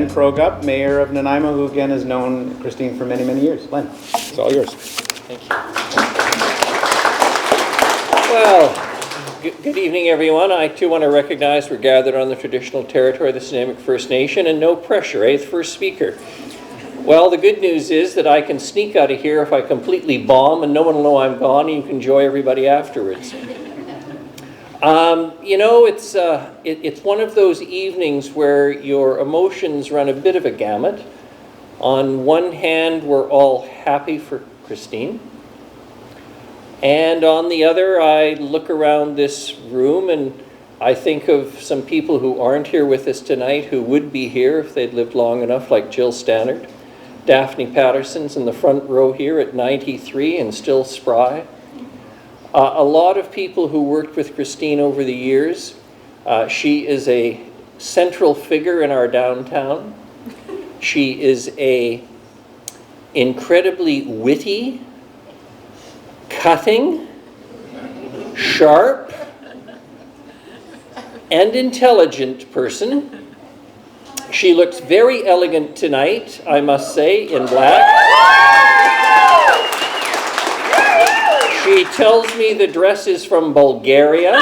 Len Progup, Mayor of Nanaimo, who again has known Christine for many, many years. Len, it's all yours. Thank you. Well, good evening, everyone. I too want to recognize we're gathered on the traditional territory of the Snuneymuxw First Nation, and no pressure, eh? The first speaker. Well, the good news is that I can sneak out of here if I completely bomb, and no one will know I'm gone, and you can enjoy everybody afterwards. You know, it's one of those evenings where your emotions run a bit of a gamut. On one hand, we're all happy for Christine. And on the other, I look around this room and I think of some people who aren't here with us tonight who would be here if they'd lived long enough, like Jill Stannard. Daphne Patterson's in the front row here at 93 and still spry. A lot of people who worked with Christine over the years. She is a central figure in our downtown. She is a incredibly witty, cutting, sharp, and intelligent person. She looks very elegant tonight, I must say, in black. She tells me the dress is from Bulgaria,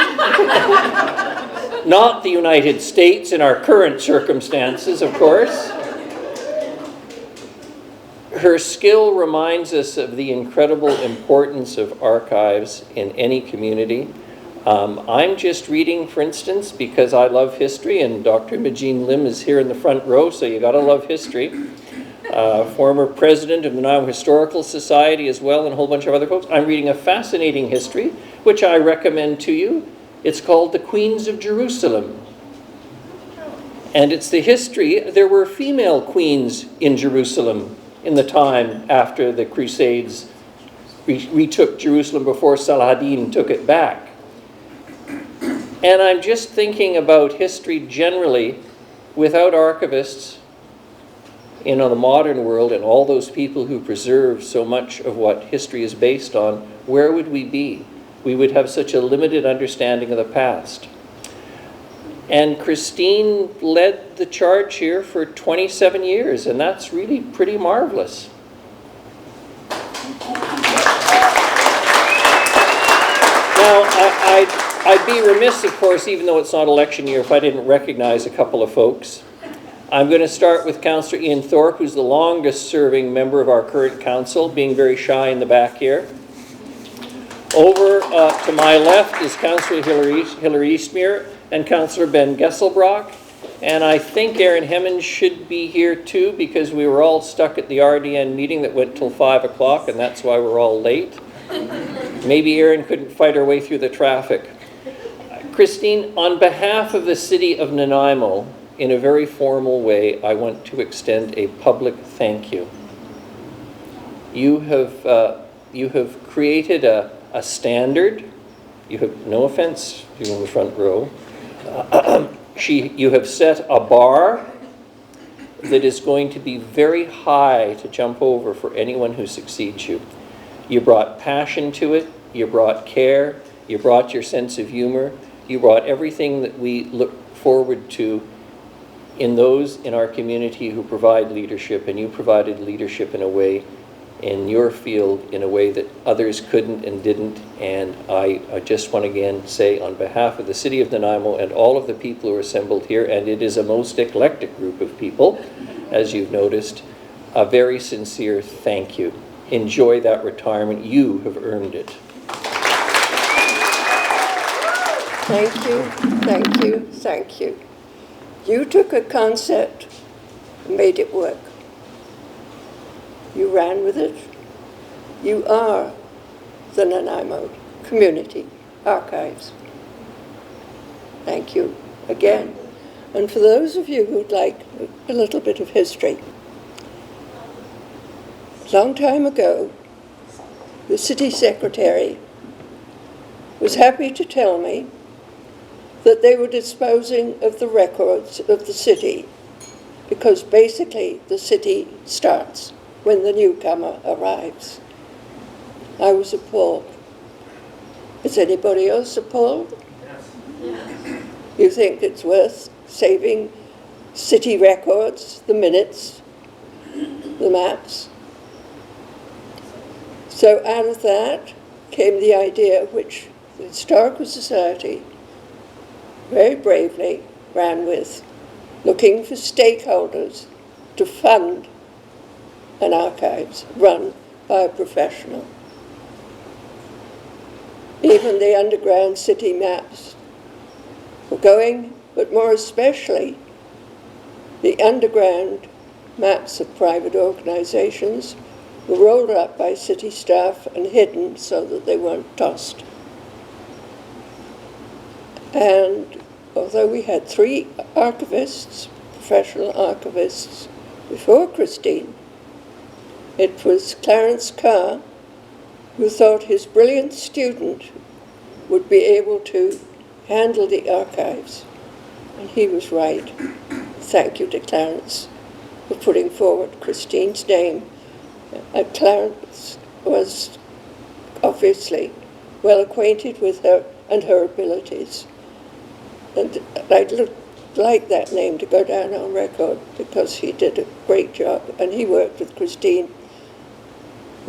not the United States in our current circumstances, of course. Her skill reminds us of the incredible importance of archives in any community. I'm just reading, for instance, because I love history, and Dr. Majeen Lim is here in the front row, so you gotta love history. Former president of the Nanaimo Historical Society as well, and a whole bunch of other folks. I'm reading a fascinating history, which I recommend to you. It's called The Queens of Jerusalem. And it's the history, there were female queens in Jerusalem in the time after the Crusades retook Jerusalem before Saladin took it back. And I'm just thinking about history generally. Without archivists in the modern world and all those people who preserve so much of what history is based on, where would we be? We would have such a limited understanding of the past. And Christine led the charge here for 27 years, and that's really pretty marvelous. Now, I'd be remiss, of course, even though it's not election year, if I didn't recognize a couple of folks. I'm going to start with Councillor Ian Thorpe, who's the longest serving member of our current council, being very shy in the back here. Over to my left is Councillor Hilary Eastmere and Councillor Ben Gesselbrock. And I think Aaron Hemmons should be here too, because we were all stuck at the RDN meeting that went till 5 o'clock, and that's why we're all late. Maybe Aaron couldn't fight her way through the traffic. Christine, on behalf of the city of Nanaimo, in a very formal way, I want to extend a public thank you. You have created a standard. You have, no offense, you in the front row. You have set a bar that is going to be very high to jump over for anyone who succeeds you. You brought passion to it. You brought care. You brought your sense of humor. You brought everything that we look forward to in those in our community who provide leadership, and you provided leadership in a way, in your field, in a way that others couldn't and didn't. And I just want to again say, on behalf of the city of Nanaimo and all of the people who are assembled here, and it is a most eclectic group of people, as you've noticed, a very sincere thank you. Enjoy that retirement. You have earned it. Thank you, thank you, thank you. You took a concept and made it work. You ran with it. You are the Nanaimo Community Archives. Thank you again. And for those of you who'd like a little bit of history, a long time ago, the city secretary was happy to tell me that they were disposing of the records of the city, because basically the city starts when the newcomer arrives. I was appalled. Is anybody else appalled? Yes. You think it's worth saving city records, the minutes, the maps. So out of that came the idea which the Historical Society very bravely ran with, looking for stakeholders to fund an archives run by a professional. Even the underground city maps were going, but more especially the underground maps of private organizations were rolled up by city staff and hidden so that they weren't tossed. And although we had 3 archivists, professional archivists, before Christine, it was Clarence Carr who thought his brilliant student would be able to handle the archives. And he was right. Thank you to Clarence for putting forward Christine's name. Clarence was obviously well acquainted with her and her abilities. And I'd like that name to go down on record because he did a great job and he worked with Christine.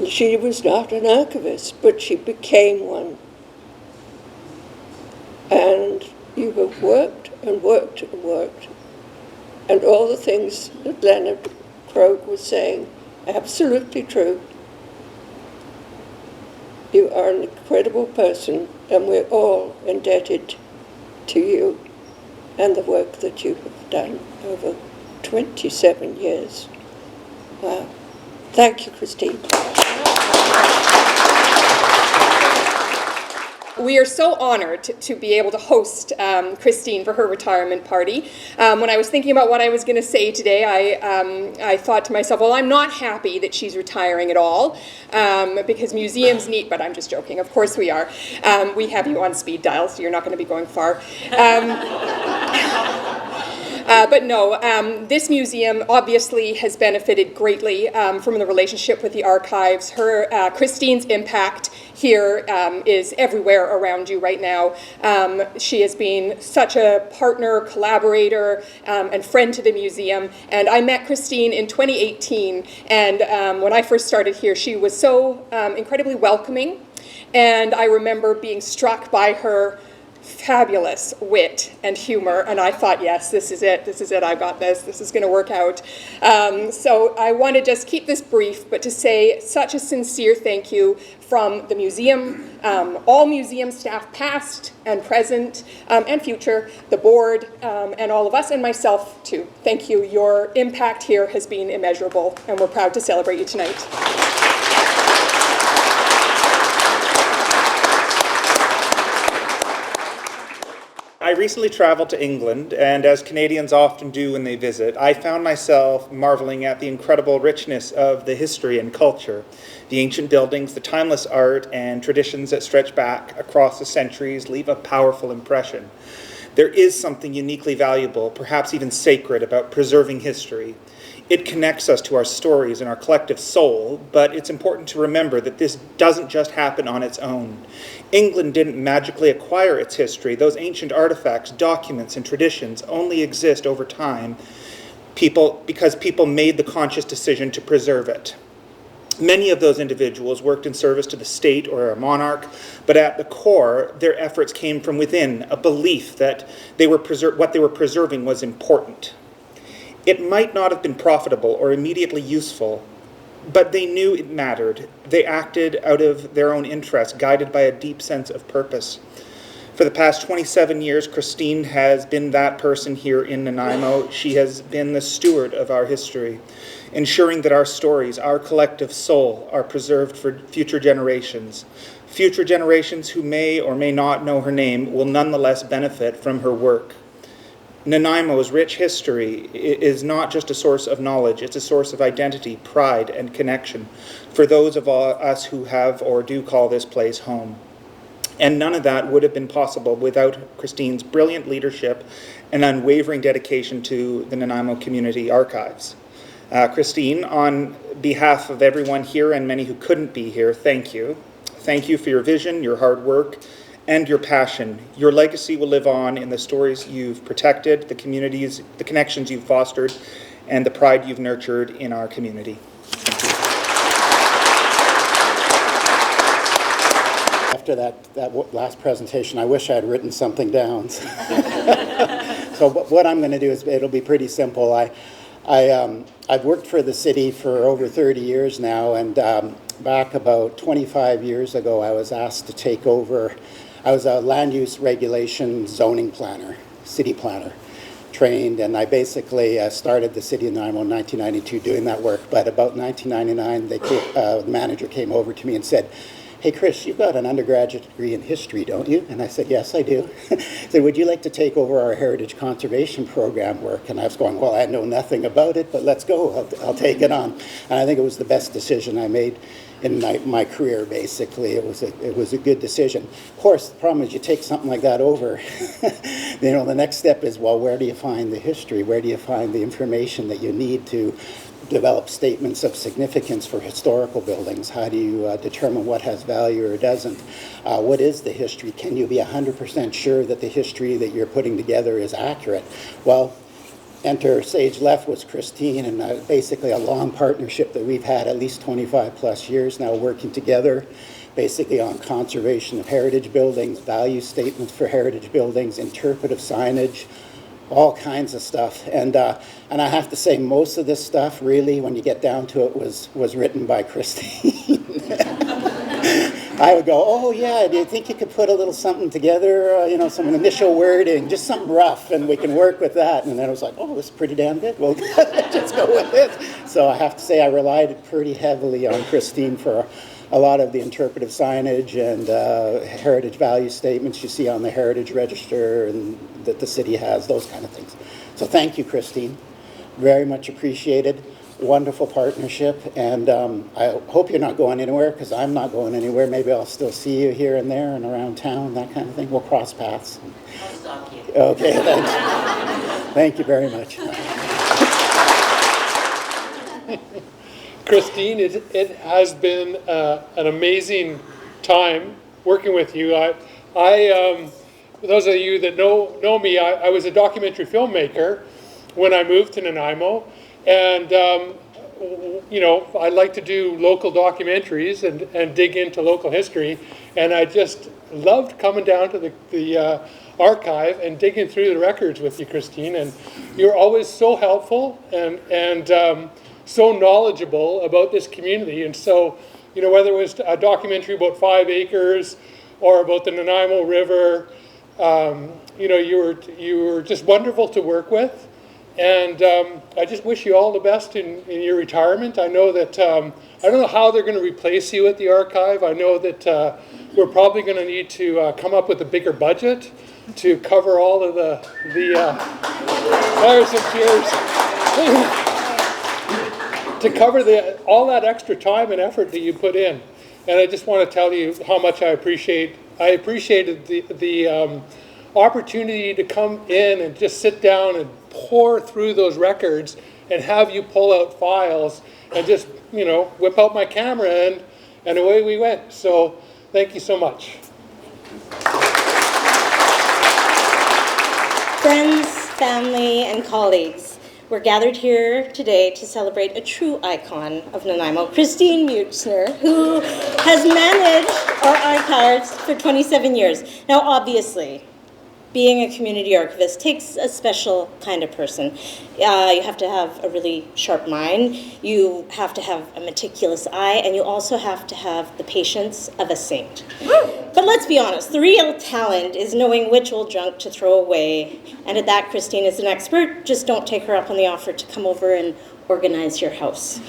She was not an archivist, but she became one. And you have worked and worked and worked. And all the things that Leonard Krog was saying, absolutely true. You are an incredible person, and we're all indebted to you and the work that you have done over 27 years. Wow. Thank you, Christine. We are so honored to be able to host Christine for her retirement party. When I was thinking about what I was going to say today, I thought to myself, well, I'm not happy that she's retiring at all, because museums need, but I'm just joking, of course we are. We have you on speed dial, so you're not going to be going far. But no, this museum obviously has benefited greatly from the relationship with the archives. Christine's impact here is everywhere around you right now. She has been such a partner, collaborator, and friend to the museum. And I met Christine in 2018, and when I first started here, she was so incredibly welcoming. And I remember being struck by her fabulous wit and humor, and I thought, yes, this is it, I've got this is going to work out. So I want to just keep this brief, but to say such a sincere thank you from the museum, all museum staff, past and present and future, the board, and all of us, and myself too. Thank you. Your impact here has been immeasurable, and we're proud to celebrate you tonight. I recently traveled to England, and as Canadians often do when they visit, I found myself marveling at the incredible richness of the history and culture, the ancient buildings, the timeless art and traditions that stretch back across the centuries leave a powerful impression. There is something uniquely valuable, perhaps even sacred, about preserving history. It connects us to our stories and our collective soul, but it's important to remember that this doesn't just happen on its own. England didn't magically acquire its history. Those ancient artifacts, documents, and traditions only exist over time because people made the conscious decision to preserve it. Many of those individuals worked in service to the state or a monarch, but at the core, their efforts came from within, a belief that what they were preserving was important. It might not have been profitable or immediately useful, but they knew it mattered. They acted out of their own interest, guided by a deep sense of purpose. For the past 27 years, Christine has been that person here in Nanaimo. She has been the steward of our history, ensuring that our stories, our collective soul, are preserved for future generations. Future generations who may or may not know her name will nonetheless benefit from her work. Nanaimo's rich history is not just a source of knowledge, it's a source of identity, pride, and connection for those of us who have or do call this place home. And none of that would have been possible without Christine's brilliant leadership and unwavering dedication to the Nanaimo Community Archives. Christine, on behalf of everyone here and many who couldn't be here, thank you. Thank you for your vision, your hard work, and your passion. Your legacy will live on in the stories you've protected, the communities, the connections you've fostered, and the pride you've nurtured in our community. After that last presentation, I wish I had written something down. So what I'm going to do is, it'll be pretty simple. I've worked for the city for over 30 years now, and back about 25 years ago, I was asked to take over. I was a land use regulation zoning planner, city planner, trained, and I basically started the city of Nanaimo in 1992 doing that work. But about 1999, the manager came over to me and said, "Hey, Chris, you've got an undergraduate degree in history, don't you?" And I said, "Yes, I do." He said, "Would you like to take over our heritage conservation program work?" And I was going, "Well, I know nothing about it, but let's go. I'll take it on." And I think it was the best decision I made in my career, basically. It was a good decision. Of course, the problem is you take something like that over, the next step is, well, where do you find the history? Where do you find the information that you need to develop statements of significance for historical buildings? How do you determine what has value or doesn't? What is the history? Can you be 100% sure that the history that you're putting together is accurate? Well, enter Sage Left was Christine, and basically a long partnership that we've had at least 25 plus years now, working together basically on conservation of heritage buildings, value statements for heritage buildings, interpretive signage, all kinds of stuff. And I have to say, most of this stuff, really, when you get down to it, was written by Christine. I would go, "Oh yeah, do you think you could put a little something together, some initial wording, just something rough, and we can work with that?" And then I was like, "Oh, this is pretty damn good. Well, just go with it." So I have to say, I relied pretty heavily on Christine for a lot of the interpretive signage and heritage value statements you see on the Heritage Register and that the city has, those kind of things. So thank you, Christine. Very much appreciated. Wonderful partnership. And I hope you're not going anywhere, because I'm not going anywhere. Maybe I'll still see you here and there and around town, that kind of thing. We'll cross paths. I'll stalk you. Okay, thanks. Thank you very much. Christine, it has been an amazing time working with you. For those of you that know me, I was a documentary filmmaker when I moved to Nanaimo, and I like to do local documentaries and dig into local history, and I just loved coming down to the archive and digging through the records with you, Christine. And you're always so helpful and so knowledgeable about this community. And so, whether it was a documentary about 5 acres or about the Nanaimo River, you were just wonderful to work with. And I just wish you all the best in your retirement. I know that, I don't know how they're going to replace you at the archive. I know that we're probably going to need to come up with a bigger budget to cover all of the there's some cheers. To cover all that extra time and effort that you put in. And I just want to tell you how much I appreciated the opportunity to come in and just sit down and pour through those records and have you pull out files and just, whip out my camera and away we went. So thank you so much. Friends, family, and colleagues, we're gathered here today to celebrate a true icon of Nanaimo, Christine Muchner, who has managed our archives for 27 years. Now, obviously, being a community archivist takes a special kind of person. You have to have a really sharp mind, you have to have a meticulous eye, and you also have to have the patience of a saint. But let's be honest, the real talent is knowing which old junk to throw away, and at that, Christine is an expert. Just don't take her up on the offer to come over and organize your house.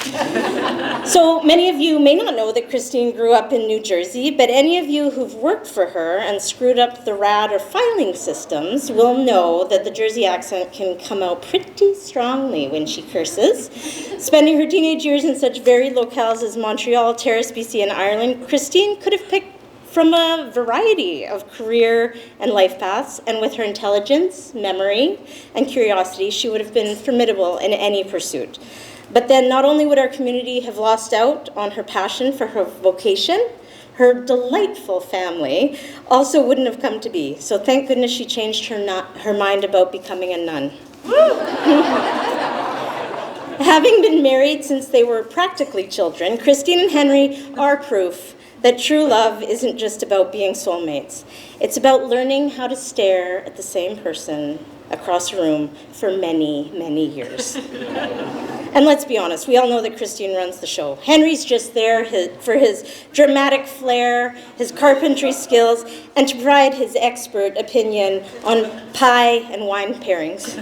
So many of you may not know that Christine grew up in New Jersey, but any of you who've worked for her and screwed up the RAD or filing systems will know that the Jersey accent can come out pretty strongly when she curses. Spending her teenage years in such varied locales as Montreal, Terrace, BC, and Ireland, Christine could have picked from a variety of career and life paths, and with her intelligence, memory, and curiosity, she would have been formidable in any pursuit. But then not only would our community have lost out on her passion for her vocation, her delightful family also wouldn't have come to be. So thank goodness she changed her mind about becoming a nun. Having been married since they were practically children, Christine and Henry are proof that true love isn't just about being soulmates. It's about learning how to stare at the same person across a room for many, many years. And let's be honest, we all know that Christine runs the show. Henry's just there for his dramatic flair, his carpentry skills, and to provide his expert opinion on pie and wine pairings.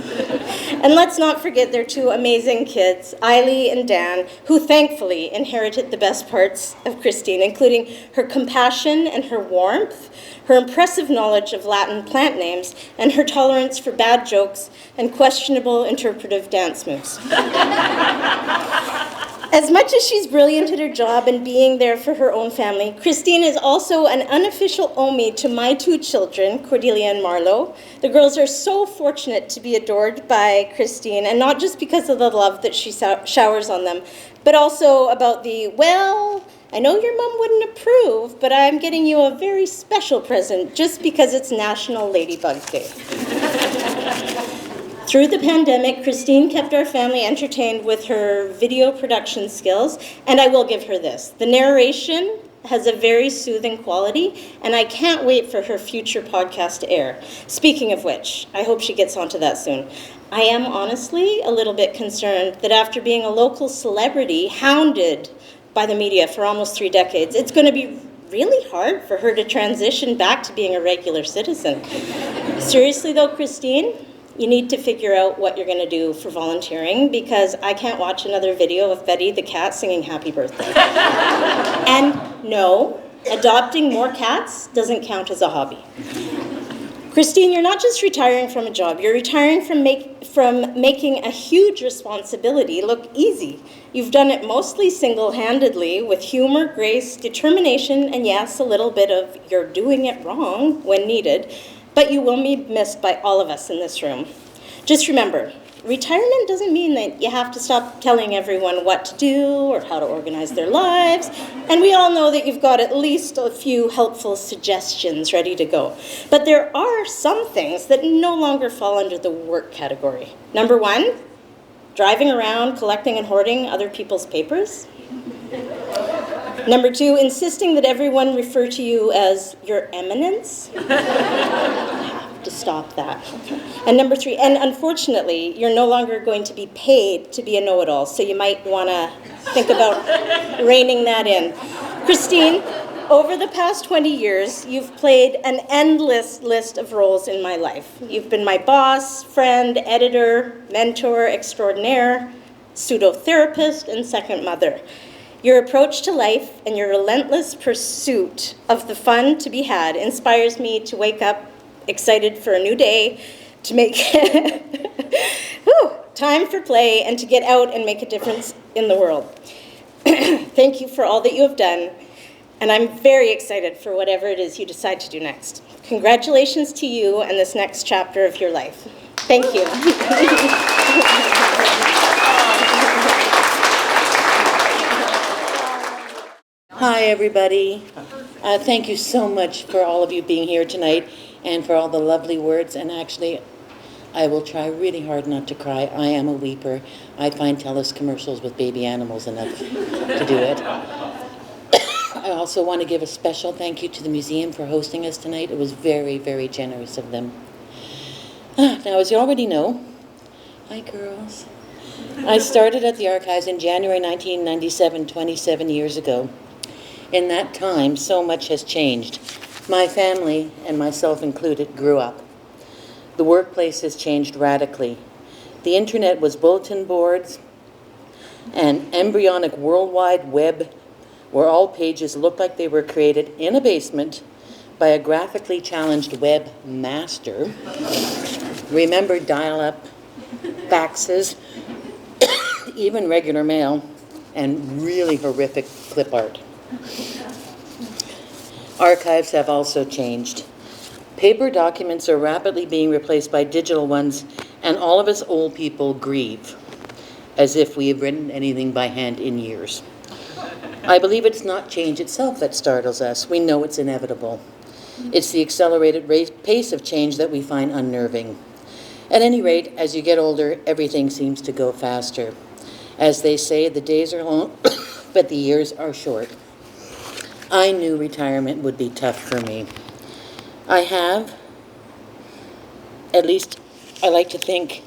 And let's not forget their two amazing kids, Eiley and Dan, who thankfully inherited the best parts of Christine, including her compassion and her warmth, her impressive knowledge of Latin plant names, and her tolerance for bad jokes and questionable interpretive dance moves. As much as she's brilliant at her job and being there for her own family, Christine is also an unofficial Omi to my two children, Cordelia and Marlo. The girls are so fortunate to be adored by Christine, and not just because of the love that she showers on them, but also about the, well, I know your mom wouldn't approve, but I'm getting you a very special present just because it's National Ladybug Day. Through the pandemic, Christine kept our family entertained with her video production skills, and I will give her this. The narration has a very soothing quality, and I can't wait for her future podcast to air. Speaking of which, I hope she gets onto that soon. I am honestly a little bit concerned that after being a local celebrity hounded by the media for almost 3 decades, it's going to be really hard for her to transition back to being a regular citizen. Seriously though, Christine, you need to figure out what you're going to do for volunteering, because I can't watch another video of Betty the cat singing happy birthday. And no, adopting more cats doesn't count as a hobby. Christine, you're not just retiring from a job, you're retiring from making a huge responsibility look easy. You've done it mostly single-handedly with humor, grace, determination, and yes, a little bit of you're doing it wrong when needed, but you will be missed by all of us in this room. Just remember, retirement doesn't mean that you have to stop telling everyone what to do or how to organize their lives, and we all know that you've got at least a few helpful suggestions ready to go. But there are some things that no longer fall under the work category. Number 1, driving around, collecting and hoarding other people's papers. Number 2, insisting that everyone refer to you as Your Eminence. You have to stop that. And number 3, and unfortunately, you're no longer going to be paid to be a know-it-all, so you might want to think about reining that in. Christine, over the past 20 years, you've played an endless list of roles in my life. You've been my boss, friend, editor, mentor extraordinaire, pseudo-therapist, and second mother. Your approach to life and your relentless pursuit of the fun to be had inspires me to wake up excited for a new day, to make time for play, and to get out and make a difference in the world. Thank you for all that you have done, and I'm very excited for whatever it is you decide to do next. Congratulations to you and this next chapter of your life. Thank you. Hi, everybody. Thank you so much for all of you being here tonight and for all the lovely words. And actually, I will try really hard not to cry. I am a weeper. I find TELUS commercials with baby animals enough to do it. I also want to give a special thank you to the museum for hosting us tonight. It was very, very generous of them. Now, as you already know, hi, girls. I started at the archives in January 1997, 27 years ago. In that time, so much has changed. My family, and myself included, grew up. The workplace has changed radically. The internet was bulletin boards, an embryonic World Wide Web where all pages looked like they were created in a basement by a graphically challenged webmaster. Remember dial-up, faxes, even regular mail, and really horrific clip art. Archives have also changed. Paper documents are rapidly being replaced by digital ones, and all of us old people grieve, as if we have written anything by hand in years. I believe it's not change itself that startles us. We know it's inevitable. It's the accelerated pace of change that we find unnerving. At any rate, as you get older, everything seems to go faster. As they say, the days are long, but the years are short. I knew retirement would be tough for me. I have, at least I like to think,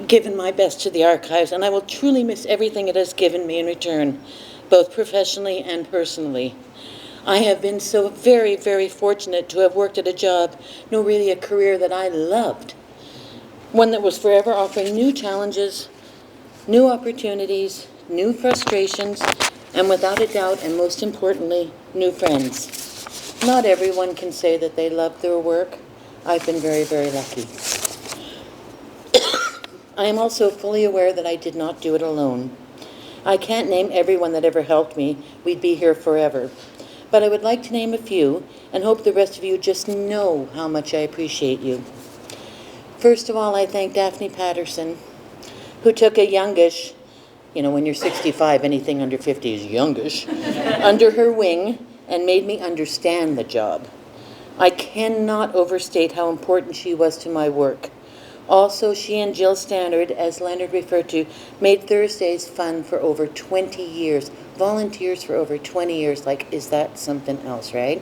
given my best to the archives, and I will truly miss everything it has given me in return, both professionally and personally. I have been so very, very fortunate to have worked at a job, no, really a career that I loved. One that was forever offering new challenges, new opportunities, new frustrations, and without a doubt, and most importantly, new friends. Not everyone can say that they love their work. I've been very, very lucky. I am also fully aware that I did not do it alone. I can't name everyone that ever helped me. We'd be here forever. But I would like to name a few and hope the rest of you just know how much I appreciate you. First of all, I thank Daphne Patterson, who took a youngish, you know, when you're 65, anything under 50 is youngish, under her wing and made me understand the job. I cannot overstate how important she was to my work. Also, she and Jill Stannard, as Leonard referred to, made Thursdays fun for over 20 years. Volunteers for over 20 years. Like, is that something else, right?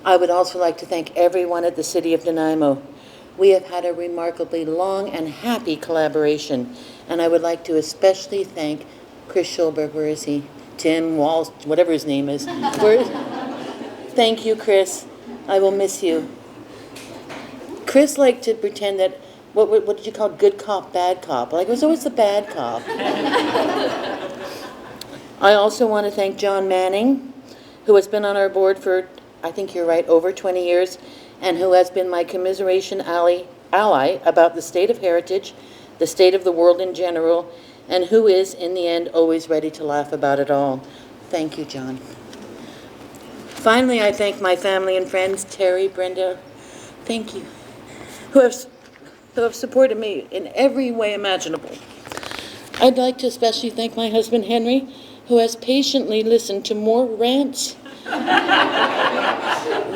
I would also like to thank everyone at the City of Nanaimo. We have had a remarkably long and happy collaboration, and I would like to especially thank Chris Schulberg. Where is he? Tim Walsh, whatever his name is. Thank you, Chris. I will miss you. Chris liked to pretend that, what did you call it? Good cop, bad cop? Like, I was always the bad cop. I also want to thank John Manning, who has been on our board for, I think you're right, over 20 years, and who has been my commiseration ally about the state of heritage, the state of the world in general, and who is, in the end, always ready to laugh about it all. Thank you, John. Finally, I thank my family and friends, Terry, Brenda, thank you, who have supported me in every way imaginable. I'd like to especially thank my husband, Henry, who has patiently listened to more rants,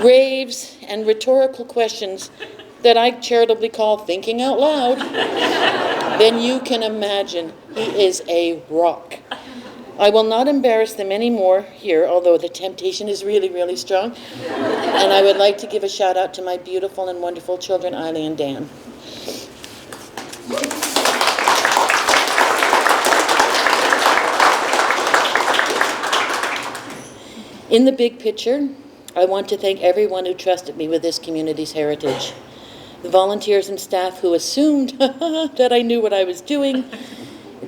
raves, and rhetorical questions that I charitably call thinking out loud than you can imagine. He is a rock. I will not embarrass them anymore here, although the temptation is really, really strong. And I would like to give a shout out to my beautiful and wonderful children, Eiley and Dan. In the big picture, I want to thank everyone who trusted me with this community's heritage. The volunteers and staff who assumed that I knew what I was doing,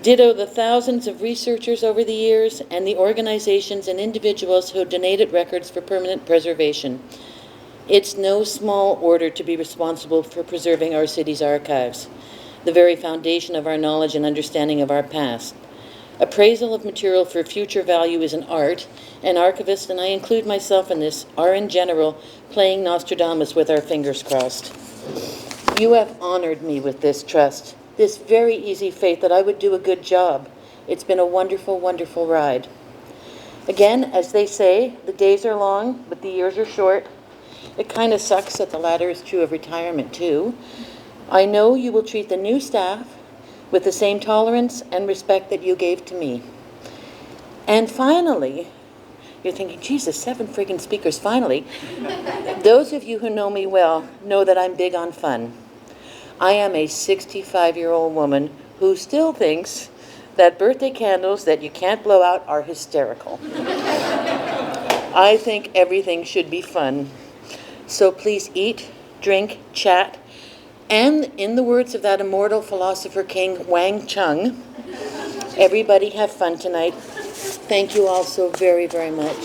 ditto the thousands of researchers over the years, and the organizations and individuals who donated records for permanent preservation. It's no small order to be responsible for preserving our city's archives, the very foundation of our knowledge and understanding of our past. Appraisal of material for future value is an art, and archivists, and I include myself in this, are in general playing Nostradamus with our fingers crossed. You have honored me with this trust, this very easy faith that I would do a good job. It's been a wonderful, wonderful ride. Again, as they say, the days are long, but the years are short. It kind of sucks that the latter is true of retirement too. I know you will treat the new staff with the same tolerance and respect that you gave to me. And finally, you're thinking, Jesus, 7 friggin' speakers, finally. Those of you who know me well know that I'm big on fun. I am a 65-year-old woman who still thinks that birthday candles that you can't blow out are hysterical. I think everything should be fun. So please eat, drink, chat, and in the words of that immortal philosopher king, Wang Chung, everybody have fun tonight. Thank you all so very, very much.